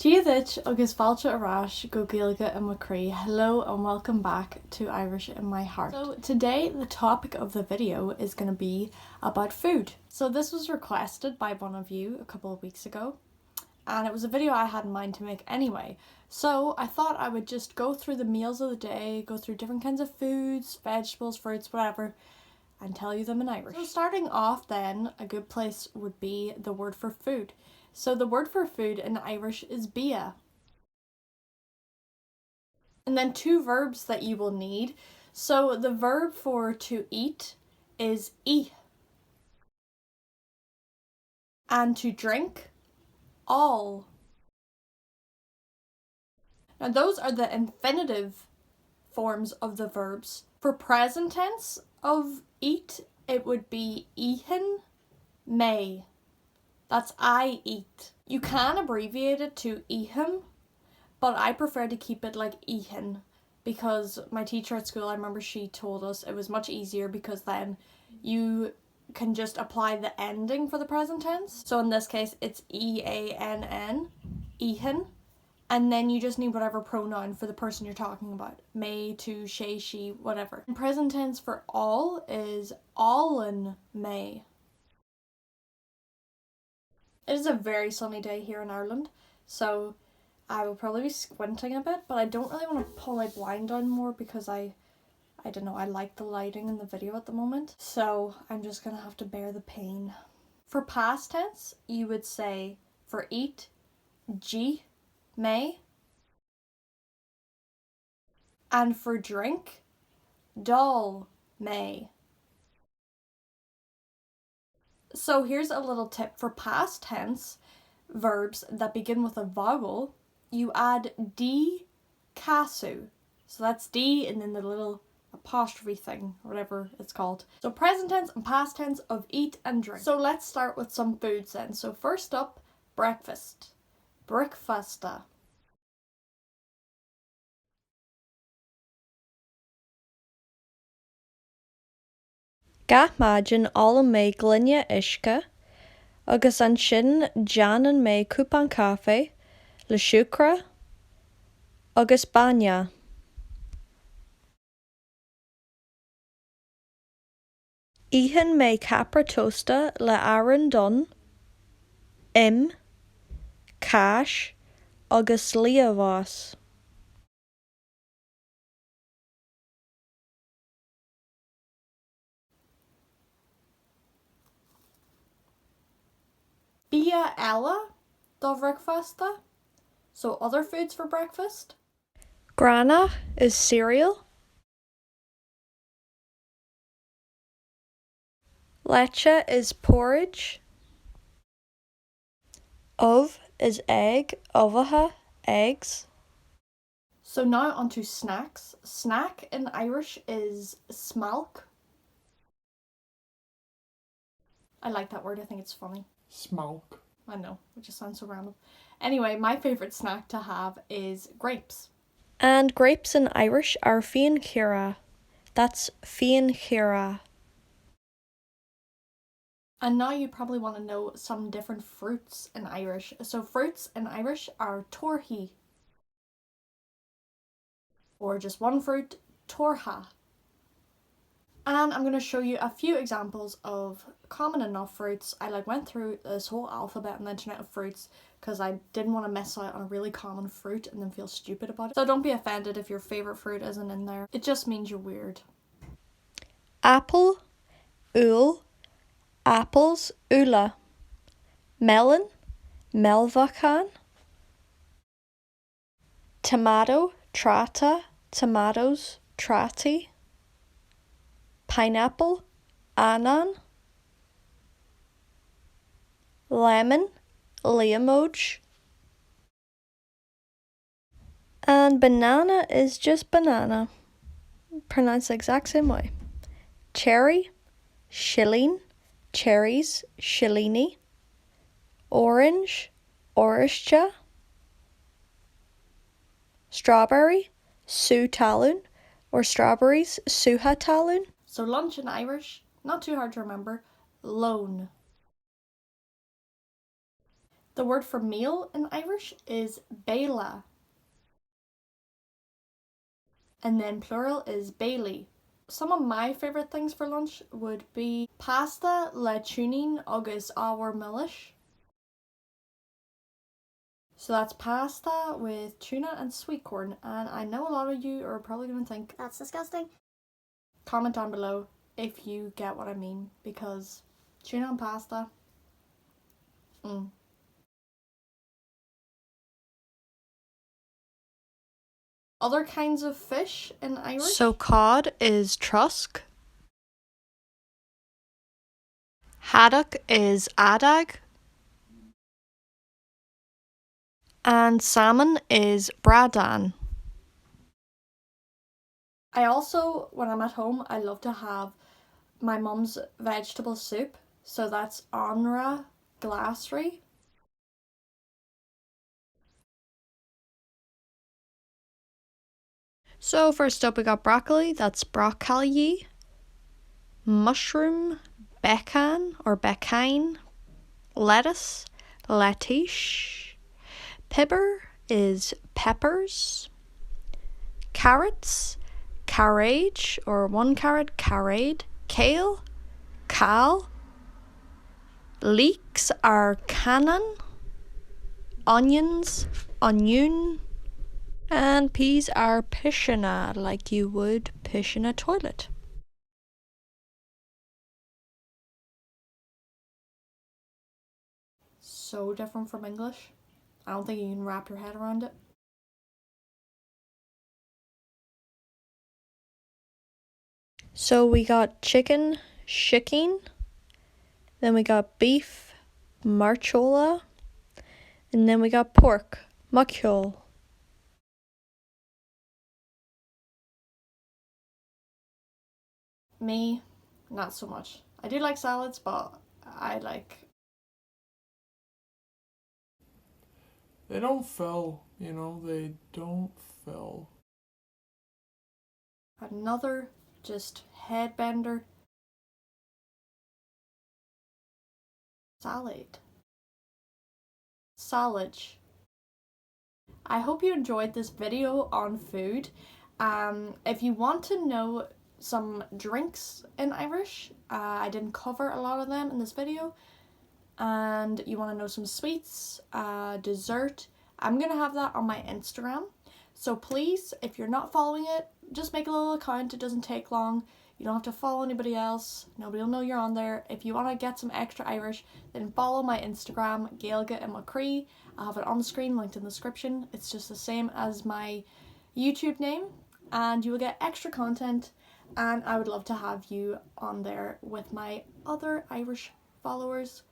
Díodit agus fáilte arás go Gaeilge and Macree. Hello and welcome back to Irish in my heart. So today the topic of the video is going to be about food. So this was requested by one of you a couple of weeks ago and it was a video I had in mind to make anyway. So I thought I would just go through the meals of the day, go through different kinds of foods, vegetables, fruits, whatever, and tell you them in Irish. So starting off then, a good place would be the word for food. So the word for food in Irish is bia. And then two verbs that you will need. So the verb for to eat is I. And to drink, all. Now those are the infinitive forms of the verbs. For present tense of eat, it would be Itheann may. That's I eat. You can abbreviate it to Itheann, but I prefer to keep it like Itheann because my teacher at school, I remember she told us it was much easier because then you can just apply the ending for the present tense. So in this case, it's E-A-N-N, Itheann, and then you just need whatever pronoun for the person you're talking about. May, to, she, whatever. And present tense for all is ólann may. It is a very sunny day here in Ireland, so I will probably be squinting a bit, but I don't really want to pull my blind down more because I don't know, I like the lighting in the video at the moment, so I'm just going to have to bear the pain. For past tense, you would say for eat, G, may, and for drink, dol, may. So here's a little tip for past tense verbs that begin with a vowel. You add D casu. So that's D and then the little apostrophe thing, whatever it's called. So present tense and past tense of eat and drink. So let's start with some foods then. So first up, breakfast. Bricfeasta. Gach maidin ólann mé Gloine Uisce, agus ansin déanann mé cupán caife, siúcra, agus báinne. Itheann mé Ceapaire tósta le Aran donn, cáis, agus liamhás. Bia ella do Bricfeasta. So other foods for breakfast. Grana is cereal. Leche is porridge. Ov is egg, ovaha, eggs. So now onto snacks. Snack in Irish is smailc. I like that word, I think it's funny. Smailc. I know, it just sounds so random. Anyway, my favourite snack to have is grapes. And grapes in Irish are fianchera. That's fianchera. And now you probably want to know some different fruits in Irish. So fruits in Irish are torthaí. Or just one fruit, tortha. And I'm going to show you a few examples of common enough fruits. I went through this whole alphabet on the internet of fruits because I didn't want to miss out on a really common fruit and then feel stupid about it. So don't be offended if your favourite fruit isn't in there. It just means you're weird. Apple, úl, apples, úla. Melon, melvachan. Tomato, trata, tomatoes, trati. Pineapple, ansin. Lemon, liamhás. And banana is just banana, pronounced the exact same way. Cherry, shilling, cherries, shillini. Orange, óisce. Strawberry, sútalún, or strawberries, súhatalún. So lunch in Irish, not too hard to remember, loan. The word for meal in Irish is Béile. And then plural is Béile. Some of my favourite things for lunch would be pasta le Tuinnín agus ábhar milis. So that's pasta with tuna and sweetcorn, and I know a lot of you are probably going to think that's disgusting. Comment down below if you get what I mean, because tuna and pasta. Other kinds of fish in Irish. So cod is trusk. Haddock is adag. And salmon is bradan. I also, when I'm at home, I love to have my mum's vegetable soup. So that's Anraith glasery. So first up we got broccoli, that's broccoli. Mushroom, beccan or beccain. Lettuce, lettuce. Pepper is peppers. Carrots, carrage or 1 carrot, carrade. Kale, cal. Leeks are cannon. Onions, onion. And peas are pishina, like you would pish in a toilet. So different from English. I don't think you can wrap your head around it. So we got chicken, shicking. Then we got beef, marchola. And then we got pork, maciol. Me, not so much. I do like salads, but They don't fill, they don't fill. Another just headbender. Salad. I hope you enjoyed this video on food. If you want to know some drinks in Irish, I didn't cover a lot of them in this video, and you want to know some sweets, dessert, I'm gonna have that on my Instagram. So please, if you're not following it, just make a little account. It doesn't take long. You don't have to follow anybody else. Nobody will know you're on there. If you want to get some extra Irish, then follow my Instagram, Gaeilge and Macree. I'll have it on the screen, linked in the description. It's just the same as my YouTube name, and you will get extra content, and I would love to have you on there with my other Irish followers.